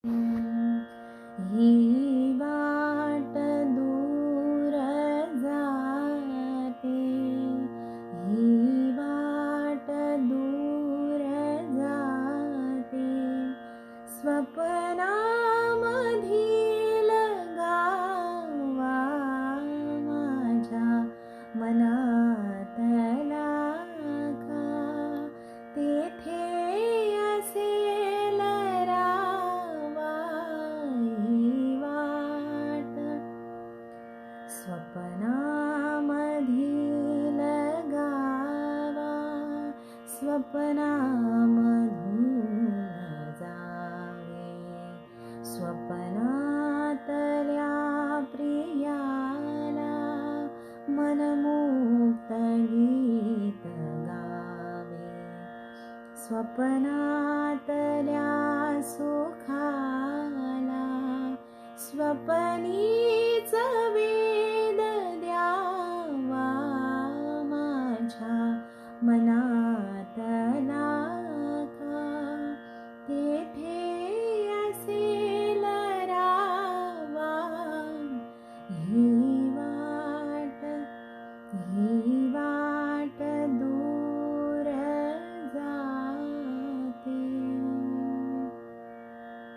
ही वाट दूर जाते, ही वाट दूर जाते, स्वप्नामधील गावा माझ्या मनातला का, तेथे असेल रावा ही वाट, स्वप्नामधील गावा स्वप्नामधून जावे, स्वप्नातल्या प्रियाला मनमुक्त गीत गावे, स्वप्नातल्या सुखाला स्वप्नी